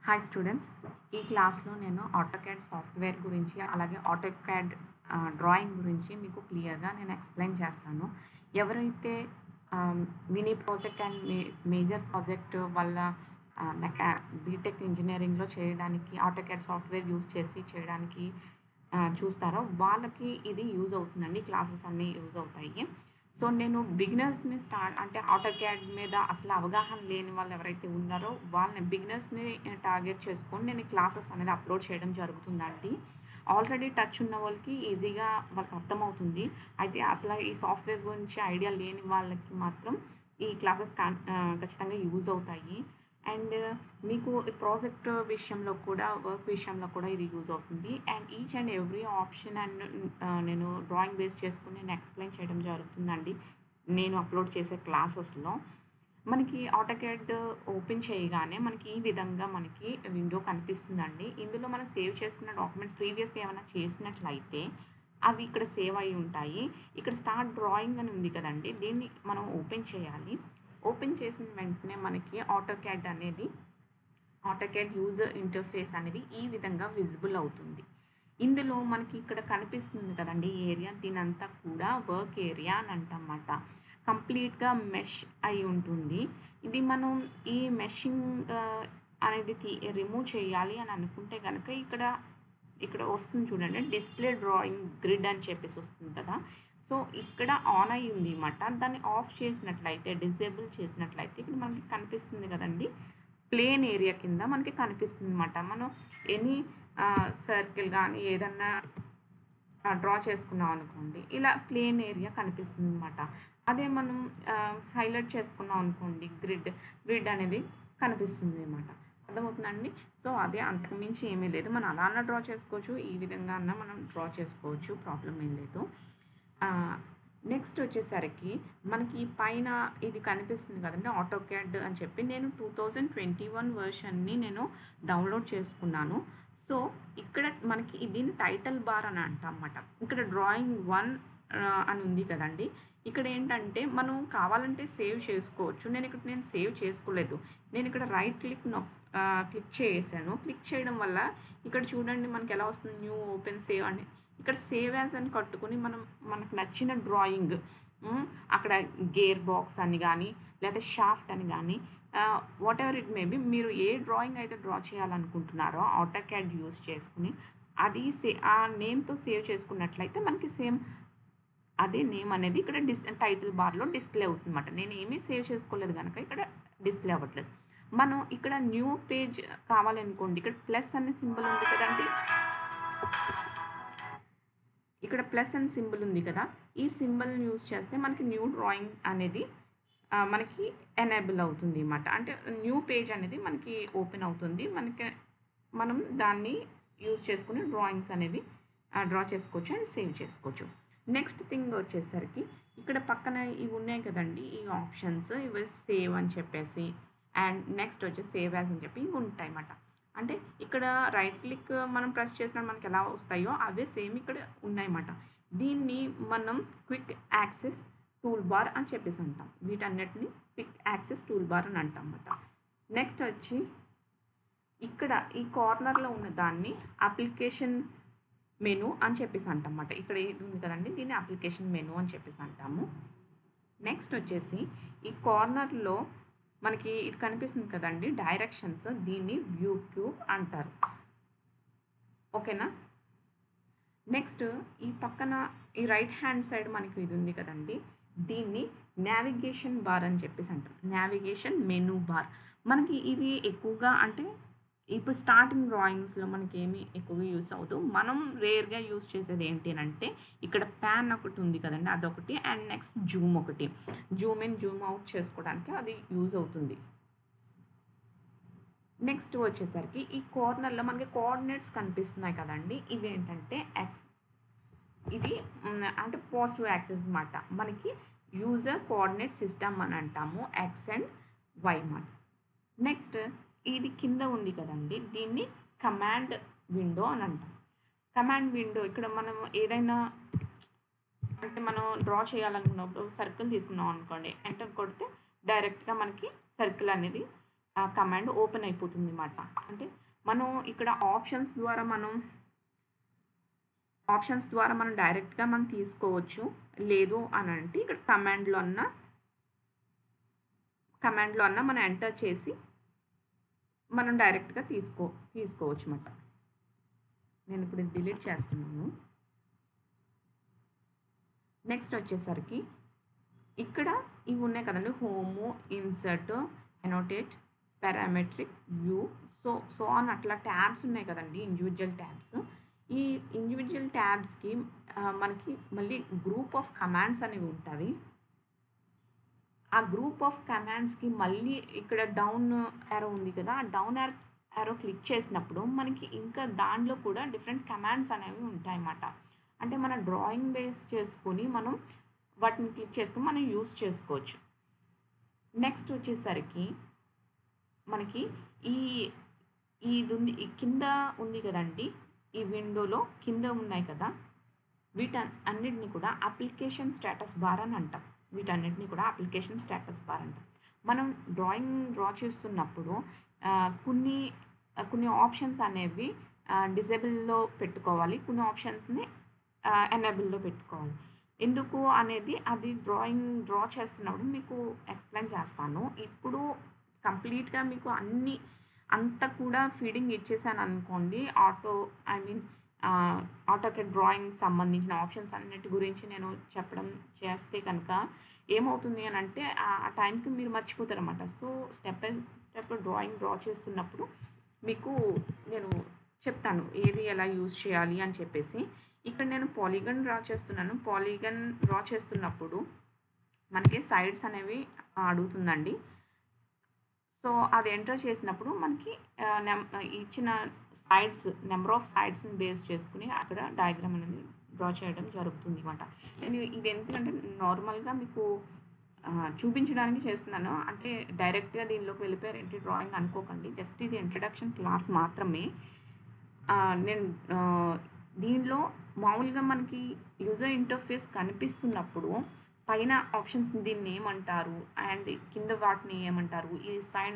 Hi students, ఈ క్లాస్లో నేను ఆటోక్యాడ్ సాఫ్ట్వేర్ గురించి అలాగే ఆటోక్యాడ్ డ్రాయింగ్ గురించి మీకు క్లియర్గా నేను ఎక్స్ప్లెయిన్ చేస్తాను. ఎవరైతే mini project and major project వల్ల మెకా బీటెక్ ఇంజనీరింగ్లో చేయడానికి ఆటోక్యాడ్ సాఫ్ట్వేర్ యూజ్ చేసి చేయడానికి చూస్తారో వాళ్ళకి ఇది యూజ్ అవుతుందండి. క్లాసెస్ అన్నీ యూజ్ అవుతాయి. సో నేను బిగినర్స్ని అంటే ఆటోక్యాడ్ మీద అసలు అవగాహన లేని వాళ్ళు ఎవరైతే ఉన్నారో వాళ్ళని బిగినర్స్ని టార్గెట్ చేసుకొని నేను క్లాసెస్ అనేది అప్లోడ్ చేయడం జరుగుతుందండి. ఆల్రెడీ టచ్ ఉన్న వాళ్ళకి ఈజీగా వాళ్ళకి అర్థమవుతుంది. అయితే అసలు ఈ సాఫ్ట్వేర్ గురించి ఐడియా లేని వాళ్ళకి మాత్రం ఈ క్లాసెస్ ఖచ్చితంగా యూజ్ అవుతాయి. అండ్ మీకు ప్రాజెక్ట్ విషయంలో కూడా వర్క్ విషయంలో కూడా ఇది యూజ్ అవుతుంది. And each and every option and నేను డ్రాయింగ్ బేస్ చేసుకుని నేను ఎక్స్ప్లెయిన్ చేయడం జరుగుతుందండి నేను అప్లోడ్ చేసే క్లాసెస్లో. మనకి ఆటోక్యాడ్ ఓపెన్ చేయగానే మనకి ఈ విధంగా మనకి విండో కనిపిస్తుందండి. ఇందులో మనం సేవ్ చేసుకున్న డాక్యుమెంట్స్ ప్రీవియస్గా ఏమైనా చేసినట్లయితే అవి ఇక్కడ సేవ్ అయి ఉంటాయి. ఇక్కడ స్టార్ట్ డ్రాయింగ్ అని ఉంది కదండి, దీన్ని మనం ఓపెన్ చేయాలి. ఓపెన్ చేసిన వెంటనే మనకి ఆటోక్యాడ్ యూజర్ ఇంటర్ఫేస్ అనేది ఈ విధంగా విజిబుల్ అవుతుంది. ఇందులో మనకి ఇక్కడ కనిపిస్తుంది కదండి ఏరియా, దీనంతా కూడా వర్క్ ఏరియా అని అంటమాట. కంప్లీట్గా మెష్ అయి ఉంటుంది. ఇది మనం ఈ మెషింగ్ అనేది రిమూవ్ చేయాలి అని అనుకుంటే కనుక ఇక్కడ వస్తుంది చూడండి, డిస్ప్లే డ్రాయింగ్ గ్రిడ్ అని చెప్పేసి వస్తుంది కదా. సో ఇక్కడ ఆన్ అయి ఉంది అన్నమాట. దాన్ని ఆఫ్ చేసినట్లయితే, డిజేబుల్ చేసినట్లయితే ఇక్కడ మనకి కనిపిస్తుంది కదండి, ప్లేన్ ఏరియా కింద మనకి కనిపిస్తుంది అన్నమాట. మనం ఎనీ సర్కిల్ కానీ ఏదన్నా డ్రా చేసుకున్నాం అనుకోండి, ఇలా ప్లేన్ ఏరియా కనిపిస్తుంది అన్నమాట. అదే మనం హైలైట్ చేసుకున్నాం అనుకోండి, గ్రిడ్ అనేది కనిపిస్తుంది అన్నమాట. అర్థమవుతుందండి. సో అదే, అంతకుమించి ఏమీ లేదు. మనం అలా అన్న డ్రా చేసుకోవచ్చు, ఈ విధంగా అన్న మనం డ్రా చేసుకోవచ్చు, ప్రాబ్లం ఏం లేదు. నెక్స్ట్ వచ్చేసరికి మనకి పైన ఇది కనిపిస్తుంది కదండి ఆటోక్యాడ్ అని చెప్పి, నేను 2021 వర్షన్ని నేను డౌన్లోడ్ చేసుకున్నాను. సో ఇక్కడ మనకి దీన్ని టైటిల్ బార్ అని అంటామన్నమాట. ఇక్కడ డ్రాయింగ్ 1 అని ఉంది కదండి. ఇక్కడ ఏంటంటే మనం కావాలంటే సేవ్ చేసుకోవచ్చు. నేను సేవ్ చేసుకోలేదు. నేను ఇక్కడ రైట్ క్లిక్ చేసాను. క్లిక్ చేయడం వల్ల ఇక్కడ చూడండి మనకి ఎలా వస్తుంది, న్యూ ఓపెన్ సేవ్ అని. ఇక్కడ సేవ్ యాజ్ అని కట్టుకుని మనకు నచ్చిన డ్రాయింగ్, అక్కడ గేర్ బాక్స్ అని కానీ లేదా షాఫ్ట్ అని కానీ what ever it may be, మీరు ఏ డ్రాయింగ్ అయితే డ్రా చేయాలనుకుంటున్నారో ఆటోక్యాడ్ యూజ్ చేసుకుని అది ఆ నేమ్తో సేవ్ చేసుకున్నట్లయితే మనకి సేమ్ అదే నేమ్ అనేది ఇక్కడ టైటిల్ బార్లో డిస్ప్లే అవుతుంది అన్నమాట. నేను ఏమీ సేవ్ చేసుకోలేదు కనుక ఇక్కడ డిస్ప్లే అవ్వట్లేదు. మనం ఇక్కడ న్యూ పేజ్ కావాలనుకోండి, ఇక్కడ ప్లస్ అనే సింబల్ ఉంది కదండి, ఇక్కడ ప్లస్ అండ్ సింబల్ ఉంది కదా, ఈ సింబల్ని యూజ్ చేస్తే మనకి న్యూ డ్రాయింగ్ అనేది మనకి ఎనేబుల్ అవుతుంది అన్నమాట. అంటే న్యూ పేజ్ అనేది మనకి ఓపెన్ అవుతుంది. మనం దాన్ని యూజ్ చేసుకుని డ్రాయింగ్స్ అనేవి డ్రా చేసుకోవచ్చు అండ్ సేవ్ చేసుకోవచ్చు. నెక్స్ట్ థింగ్ వచ్చేసరికి ఇక్కడ పక్కన ఇవి ఉన్నాయి కదండి, ఈ ఆప్షన్స్, ఇవి సేవ్ అని చెప్పేసి అండ్ నెక్స్ట్ వచ్చి సేవ్ యాజ్ అని చెప్పి ఇవి ఉంటాయి అన్నమాట. అంటే ఇక్కడ రైట్ క్లిక్ మనం ప్రెస్ చేసినా మనకి ఎలా వస్తాయో అవే సేమ్ ఇక్కడ ఉన్నాయన్నమాట. దీన్ని మనం క్విక్ యాక్సెస్ టూల్ బార్ అని చెప్పేసి అంటాం. వీటన్నిటిని క్విక్ యాక్సెస్ టూల్ బార్ అని అంటాం అన్నమాట. నెక్స్ట్ వచ్చి ఇక్కడ ఈ కార్నర్లో ఉన్న దాన్ని అప్లికేషన్ మెనూ అని చెప్పేసి అంటాం అన్నమాట. ఇక్కడ ఇది ఉంది కదండి, దీన్ని అప్లికేషన్ మెనూ అని చెప్పేసి అంటాము. నెక్స్ట్ వచ్చేసి ఈ కార్నర్లో మనకి ఇది కనిపిస్తుంది కదండి డైరెక్షన్స్, దీన్ని వ్యూ క్యూబ్ అంటారు. ఓకేనా. నెక్స్ట్ ఈ పక్కన ఈ రైట్ హ్యాండ్ సైడ్ మనకి ఇది ఉంది కదండి, దీన్ని నావిగేషన్ బార్ అని చెప్పేసి అంటారు. Navigation menu bar. మనకి ఇది ఎక్కువగా అంటే ఇప్పుడు స్టార్టింగ్ డ్రాయింగ్స్లో మనకి ఏమి ఎక్కువగా యూస్ అవుతూ, మనం రేర్గా యూస్ చేసేది ఏంటి అంటే ఇక్కడ ప్యాన్ ఒకటి ఉంది కదండి, అదొకటి, అండ్ నెక్స్ట్ జూమ్ ఒకటి. జూమ్ ఇన్ జూమ్ అవుట్ చేసుకోవడానికి అది యూజ్ అవుతుంది. నెక్స్ట్ వచ్చేసరికి ఈ కార్నర్లో మనకి కోఆర్డినేట్స్ కనిపిస్తున్నాయి కదండి, ఇవి ఏంటంటే ఇది అంటే పాజిటివ్ యాక్సెస్ అన్నమాట. మనకి యూజర్ కోఆర్డినేట్ సిస్టమ్ అని అంటాము, ఎక్స్ అండ్ వై మాట. నెక్స్ట్ ఇది కింద ఉంది కదండి, దీన్ని కమాండ్ విండో అని అంటాం. కమాండ్ విండో ఇక్కడ మనం ఏదైనా అంటే మనం డ్రా చేయాలనుకున్నప్పుడు సర్కిల్ తీసుకున్నాం అనుకోండి, ఎంటర్ కొడితే డైరెక్ట్గా మనకి సర్కిల్ అనేది కమాండ్ ఓపెన్ అయిపోతుంది అన్నమాట. అంటే మనం ఇక్కడ ఆప్షన్స్ ద్వారా మనం డైరెక్ట్‌గా మనం తీసుకోవచ్చు. లేదు అనంటే ఇక్కడ కమాండ్‌లో అన్నా మనం ఎంటర్ చేసి మనం డైరెక్ట్‌గా తీసుకోవచ్చన్నమాట. నేనిప్పుడు ఇది డిలీట్ చేస్తున్నాను. నెక్స్ట్ వచ్చేసరికి ఇక్కడ ఇవి ఉన్నాయి కదండీ! Home, insert, అనోటేట్, parametric, view, so on అట్లా ట్యాబ్స్ ఉన్నాయి కదండీ! Individual tabs. ఈ ఇండివిడ్యువల్ ట్యాబ్స్‌కి మనకి మళ్ళీ గ్రూప్ ఆఫ్ కమాండ్స్ అనేవి ఉంటాయి. ఆ గ్రూప్ ఆఫ్ కమాండ్స్‌కి మళ్ళీ ఇక్కడ డౌన్ యారో ఉంది కదా! ఆ డౌన్ యారో క్లిక్ చేసినప్పుడు మనకి ఇంకా దాంట్లో కూడా డిఫరెంట్ కమాండ్స్ అనేవి ఉంటాయన్నమాట. అంటే మన డ్రాయింగ్ బేస్ చేసుకొని మనం వాటిని క్లిక్ చేసుకొని మనం యూజ్ చేసుకోవచ్చు. నెక్స్ట్ వచ్చేసరికి మనకి ఈ ఈ కింద ఉంది కదండీ! ఈ విండోలో కింద ఉన్నాయి కదా! అన్నిటిని కూడా అప్లికేషన్ స్టేటస్ బార్ అని అంటాం. వీటన్నిటిని కూడా అప్లికేషన్ స్టేటస్ బార్ అంటాం. మనం డ్రా చేస్తున్నప్పుడు కొన్ని ఆప్షన్స్ అనేవి డిసేబుల్‌లో పెట్టుకోవాలి. కొన్ని ఆప్షన్స్‌ని ఎనేబుల్‌లో పెట్టుకోవాలి. ఎందుకు అనేది అది డ్రా చేస్తున్నప్పుడు మీకు ఎక్స్‌ప్లెయిన్ చేస్తాను. ఇప్పుడు కంప్లీట్‌గా మీకు అంతా కూడా ఫీడింగ్ ఇచ్చేసాననుకోండి. ఆటోకేడ్ డ్రాయింగ్ సంబంధించిన ఆప్షన్స్ అన్నిటి గురించి నేను చెప్పడం చేస్తే కనుక ఏమవుతుంది అనంటే ఆ టైంకి మీరు మర్చిపోతారన్నమాట. So step by step draw చేస్తున్నప్పుడు మీకు నేను చెప్తాను ఏది ఎలా యూజ్ చేయాలి అని చెప్పేసి. ఇక్కడ నేను పాలిగన్ డ్రా చేస్తున్నాను. పాలిగన్ డ్రా చేస్తున్నప్పుడు మనకి సైడ్స్ అనేవి అడుగుతుందండి. సో అది ఎంటర్ చేసినప్పుడు మనకి ఇచ్చిన నెంబర్ ఆఫ్ సైడ్స్‌ని బేస్ చేసుకొని అక్కడ డయాగ్రామ్ అనేది డ్రా చేయడం జరుగుతుంది అన్నమాట. నేను ఇది ఎందుకంటే నార్మల్‌గా మీకు చూపించడానికి చేస్తున్నాను. అంటే డైరెక్ట్‌గా దీనిలోకి వెళ్ళిపోయారేంటి డ్రాయింగ్ అనుకోకండి. జస్ట్ ఇది ఇంట్రడక్షన్ క్లాస్ మాత్రమే. నేను దీనిలో మామూలుగా మనకి యూజర్ ఇంటర్ఫేస్ కనిపిస్తున్నప్పుడు పైన ఆప్షన్స్ దీన్ని ఏమంటారు అండ్ కింద వాటిని ఏమంటారు, ఈ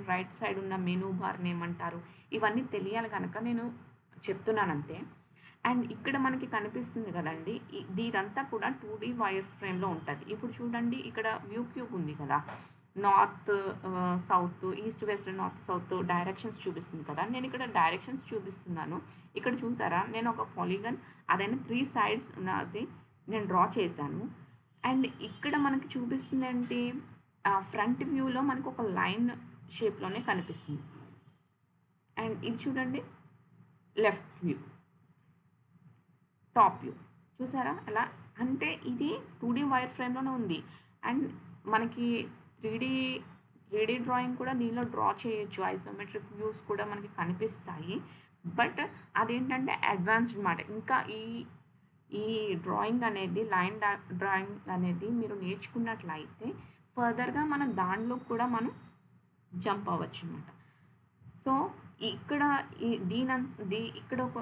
రైట్ సైడ్ ఉన్న మెనూ బార్ని ఏమంటారు, ఇవన్నీ తెలియాలి కనుక నేను చెప్తున్నానంతే. అండ్ ఇక్కడ మనకి కనిపిస్తుంది కదండి, ఇదంతా కూడా 2D వైర్ ఫ్రేమ్లో ఉంటుంది. ఇప్పుడు చూడండి ఇక్కడ వ్యూ క్యూబ్ ఉంది కదా, north south east west north south directions చూపిస్తుంది కదా. నేను ఇక్కడ డైరెక్షన్స్ చూపిస్తున్నాను. ఇక్కడ చూసారా నేను ఒక పాలిగన్ అదైనా 3 సైడ్స్ ఉన్నది నేను డ్రా చేశాను. అండ్ ఇక్కడ మనకి చూపిస్తుంది ఏంటి, ఫ్రంట్ వ్యూలో మనకు ఒక లైన్ షేప్లోనే కనిపిస్తుంది. అండ్ ఇది చూడండి లెఫ్ట్ వ్యూ, టాప్ వ్యూ చూసారా ఎలా, అంటే ఇది 2D వైర్ ఫ్రేమ్లోనే ఉంది. అండ్ మనకి 3D డ్రాయింగ్ కూడా దీనిలో డ్రా చేయొచ్చు. ఐసోమెట్రిక్ వ్యూస్ కూడా మనకి కనిపిస్తాయి. బట్ అదేంటంటే అడ్వాన్స్డ్ అన్నమాట. ఇంకా ఈ డ్రాయింగ్ అనేది డ్రాయింగ్ అనేది మీరు నేర్చుకున్నట్లయితే ఫర్దర్గా మనం దానిలో కూడా మనం జంప్ అవ్వచ్చు అన్నమాట. సో ఇక్కడ ఇక్కడ ఒక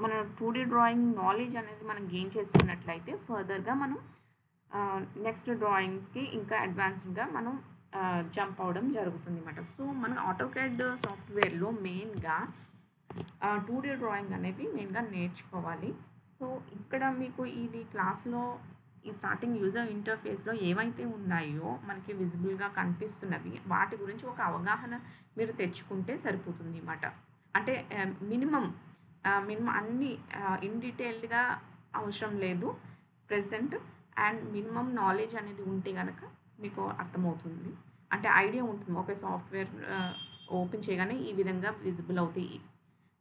మన 2D డ్రాయింగ్ నాలెడ్జ్ అనేది మనం గెయిన్ చేసుకున్నట్లయితే ఫర్దర్గా మనం నెక్స్ట్ డ్రాయింగ్స్కి ఇంకా అడ్వాన్స్డ్గా మనం జంప్ అవ్వడం జరుగుతుంది అన్నమాట. సో మన ఆటోకాడ్ సాఫ్ట్వేర్లో మెయిన్గా 2D డ్రాయింగ్ అనేది మెయిన్గా నేర్చుకోవాలి. సో ఇక్కడ మీకు ఇది క్లాస్లో ఈ స్టార్టింగ్ యూజర్ ఇంటర్ఫేస్లో ఏవైతే ఉన్నాయో మనకి విజిబుల్గా కనిపిస్తున్నవి వాటి గురించి ఒక అవగాహన మీరు తెచ్చుకుంటే సరిపోతుంది అన్నమాట. అంటే మినిమం అన్ని ఇన్ డీటెయిల్డ్గా అవసరం లేదు ప్రెజెంట్. అండ్ మినిమం నాలెడ్జ్ అనేది ఉంటే కనుక మీకు అర్థమవుతుంది, అంటే ఐడియా ఉంటుంది. ఒక సాఫ్ట్వేర్ ఓపెన్ చేయగానే ఈ విధంగా విజిబుల్ అవుతాయి,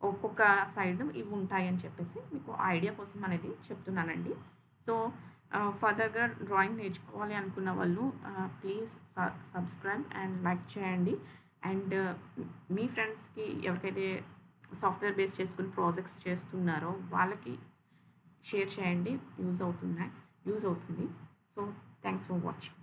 ఒక్కొక్క సైడ్ ఇవి ఉంటాయి అని చెప్పేసి మీకు ఐడియా కోసం అనేది చెప్తున్నానండి. సో ఫర్దర్గా డ్రాయింగ్ నేర్చుకోవాలి అనుకున్న వాళ్ళు ప్లీజ్ సబ్స్క్రైబ్ అండ్ లైక్ చేయండి. అండ్ మీ ఫ్రెండ్స్కి ఎవరికైతే సాఫ్ట్వేర్ బేస్ చేసుకుని ప్రాజెక్ట్స్ చేస్తున్నారో వాళ్ళకి షేర్ చేయండి, యూజ్ అవుతుంది. So thanks for watching.